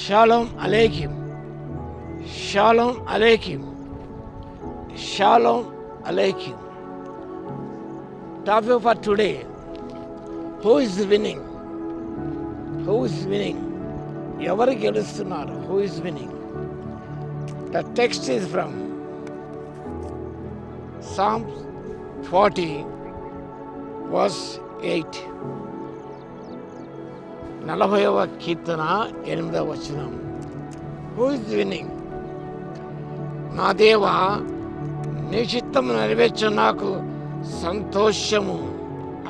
Shalom Aleichem. Shalom Aleichem. Shalom Aleichem. Topic for today. Who is winning? Who is winning? Evaru gelustunnaru? Who is winning? The text is from Psalms 40 verse 8. 40వ కీర్తన 8వ వచనం. Who is winning? నా దేవా, నీ చిత్తము నెరవేర్చు నాకు సంతోషము.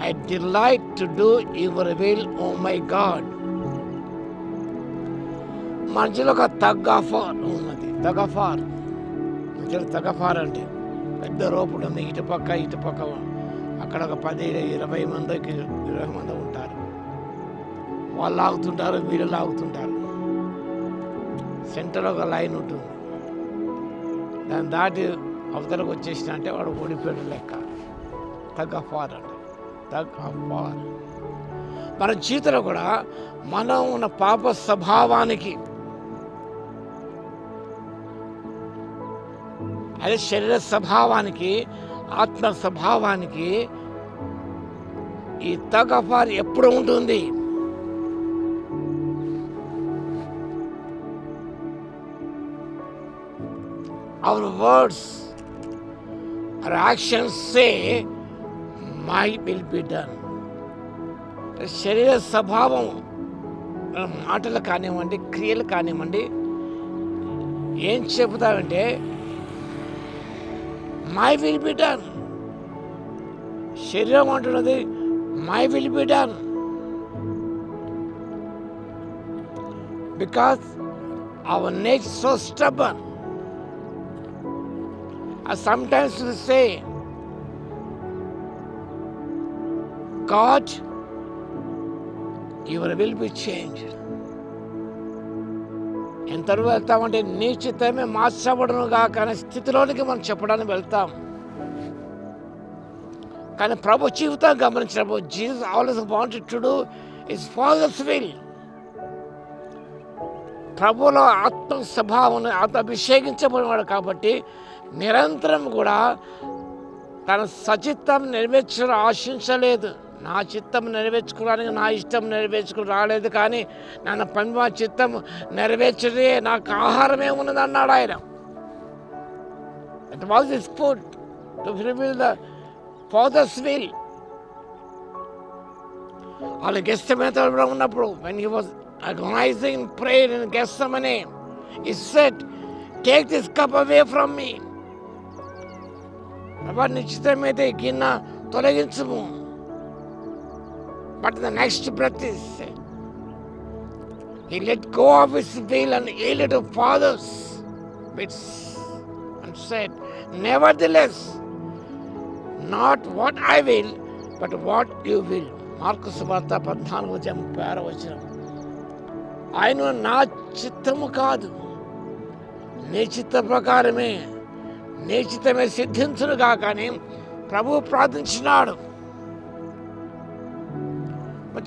I delight to do your will, oh my God. మధ్యలో ఒక తగఫార్ ఉన్నది. తగఫార్ మధ్యలో తగఫార్ అంటే పెద్ద రోపుడు ఉంది. ఇటుపక్క అక్కడ ఒక 10-20 మందికి 20 మంది ఉంటారు. వాళ్ళు లాగుతుంటారు, వీళ్ళు లాగుతుంటారు. సెంటర్ ఒక లైన్ ఉంటుంది. దాన్ని దాటి అవతలకు వచ్చేసిన అంటే వాడు ఓడిపోయాడు లెక్క. తగఫార్ అంటే తగఫార్. మన జీవితంలో కూడా మనం ఉన్న పాప స్వభావానికి, అదే శరీర స్వభావానికి, ఆత్మ స్వభావానికి ఈ తగఫార్ ఎప్పుడు ఉంటుంది? Our words, our actions say, my will be done. శరీర స్వభావం, మాటలు కానివ్వండి, క్రియలు కానివ్వండి, ఏం చెబుతామంటే మై విల్ బి డన్. శరీరం అంటున్నది my will be done. Because our nature so stubborn. Sometimes we say, God, your will be changed. ఎంతవరకు వెళ్తామంటే నీ చిత్తమే మార్చబడును గాక అనే స్థితిలోనికి మనం చెప్పడానికి వెళ్తాం. కానీ ప్రభు జీవితం గమనించినప్పుడు Jesus always wanted to do his father's will. ప్రభువులో ఆత్మ స్వభావం, ఆత్మ అభిషేకించబడినవాడు కాబట్టి నిరంతరం కూడా తన సచిత్తం నెరవేర్చడం ఆశించలేదు. నా చిత్తం నెరవేర్చుకోవడానికి నా ఇష్టం నెరవేర్చుకుని రాలేదు, కానీ నన్ను పంప చిత్తం నెరవేర్చడే నాకు ఆహారమే ఉన్నది అన్నాడు ఆయన. It was his food to fulfil the fathers will. వాళ్ళు గెత్సెమనే ఉన్నప్పుడు when he was agonizing in prayer in Gethsemane, he said, take this cup away from me. ప్రభా, నిశ్చితమైతే గిన్నె తొలగించుము. But the next breath is he let go of his will and yielded to Father's bits and said, nevertheless, not what I will, but what you will. Mark సువార్త 14:36 వచనం. ఆయన నా చిత్తము కాదు, నీ చిత్త ప్రకారమే, నీ చిత్తమే సిద్ధించునుగా కానీ ప్రభువు ప్రార్థించినాడు.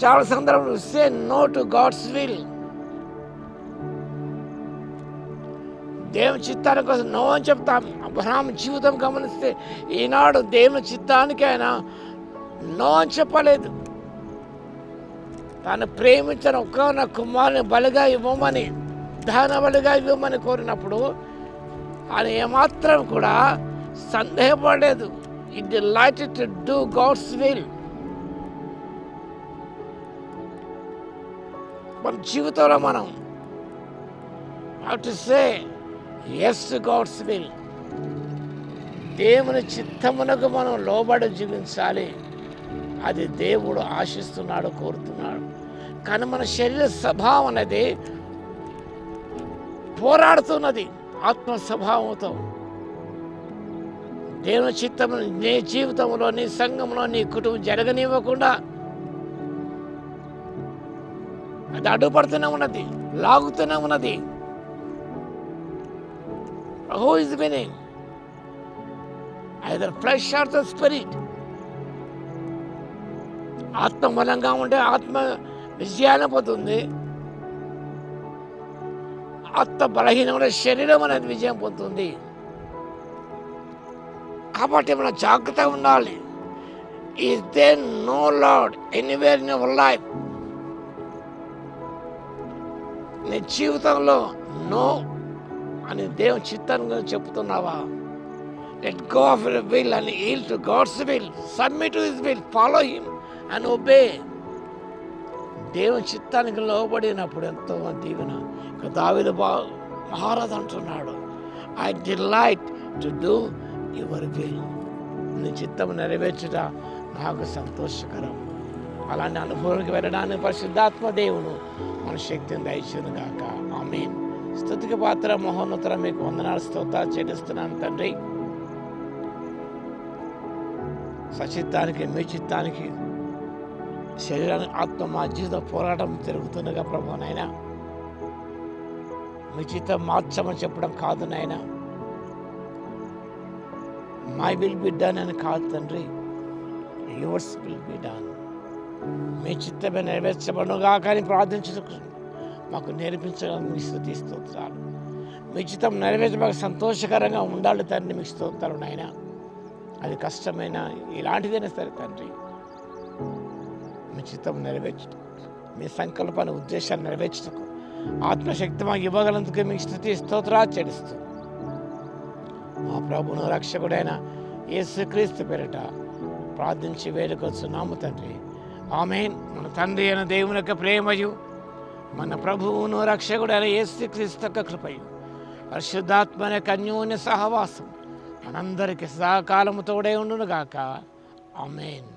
చాలా సందర్భంలో say no to God's will. దేవుని చిత్తానికి కోసం నో అని చెప్తాం. అబ్రహాం జీవితం గమనిస్తే ఈనాడు దేవుని చిత్తానికి ఆయన నో అని చెప్పలేదు. తాను ప్రేమించిన ఒక్క కుమారుని బలిగా ఇవ్వమని, దహన బలిగా ఇవ్వమని కోరినప్పుడు ఆయన ఏమాత్రం కూడా సందేహపడలేదు. He delighted to do God's will. మన జీవితంలో మనం how to say yes to God's will. దేవుని చిత్తమునకు మనం లోబడి జీవించాలి. అది దేవుడు ఆశిస్తున్నాడు, కోరుతున్నాడు. కానీ మన శరీర స్వభావం అనేది పోరాడుతున్నది ఆత్మ స్వభావంతో. దేవుని చిత్తము నీ జీవితంలో, నీ సంఘంలో, నీ కుటుంబం జరగనివ్వకుండా అది అడ్డుపడుతూనే ఉన్నది, లాగుతూనే ఉన్నది. Who is winning? Either flesh or the spirit. ఆత్మ బలంగా ఉంటే ఆత్మ విజయాన్ని పోతుంది. ఆత్మ బలహీనమైన శరీరం అనేది విజయం పొందుతుంది. కాబట్టి మనం జాగ్రత్తగా ఉండాలి. Is there no lord anywhere in your life? నీ జీవితంలో నో అని దేవుని చిత్తాన్ని గురించి చెప్తున్నావా? Let go of your will and yield to God's will, submit to his will, follow him and obey. దేవుని చిత్తానికి లోబడినప్పుడు ఎంతో దీవెన. ఇక దావీదు మహారాజు అంటున్నాడు, I delight to do your will. నీ చిత్తం నెరవేర్చుట నాకు సంతోషకరం. అలాంటి అనుభవానికి వెళ్ళడానికి పరిశుద్ధాత్మ దేవుడు మన శక్తిని దయచేయును గాక. ఆమేన్. స్తుతికి పాత్ర మహోన్నతర మీకు వందనాలు స్తోత్రాలు చెల్లిస్తున్నాను తండ్రి. సచిత్తానికి మీ చిత్తానికి శరీరానికి ఆత్మ మా జీవిత పోరాటం జరుగుతుండగా ప్రభు నాయన, మీ చిత్తం మార్చమని చెప్పడం కాదు నాయన, మై విల్ బి డన్ అని కాదు తండ్రి, యువర్స్ విల్ బి డన్. మీ చిత్తమే నెరవేర్చబడుగా కానీ ప్రార్థించడానికి మాకు నేర్పించడానికి మీకు స్తుతి స్తోత్రాలు. మీ చిత్తం నెరవేర్చడానికి సంతోషకరంగా ఉండాలి తండ్రి, మీకు స్తోత్రాలు నాయన. అది కష్టమైన ఇలాంటిదైనా సరే తండ్రి, మీ చిత్తం నెరవేర్చడం, మీ సంకల్పాన్ని ఉద్దేశాన్ని నెరవేర్చటకు ఆత్మశక్తి మాకు ఇవ్వగలందుకు మీకు స్తుతి స్తోత్రాలు చెల్లిస్తూ మా ప్రభువును రక్షకుడైన యేసుక్రీస్తు పేరిట ప్రార్థించి వేడుకొచ్చున్నాము తండ్రి. ఆమేన్. మన తండ్రి అయిన దేవుని యొక్క ప్రేమయు, మన ప్రభువును రక్షకుడైన యేసుక్రీస్తు యొక్క కృపయు, పరిశుద్ధాత్మ యొక్క అన్యోన్య సహవాసం మనందరికీ సదాకాలము తోడే ఉండును గాక. ఆమేన్.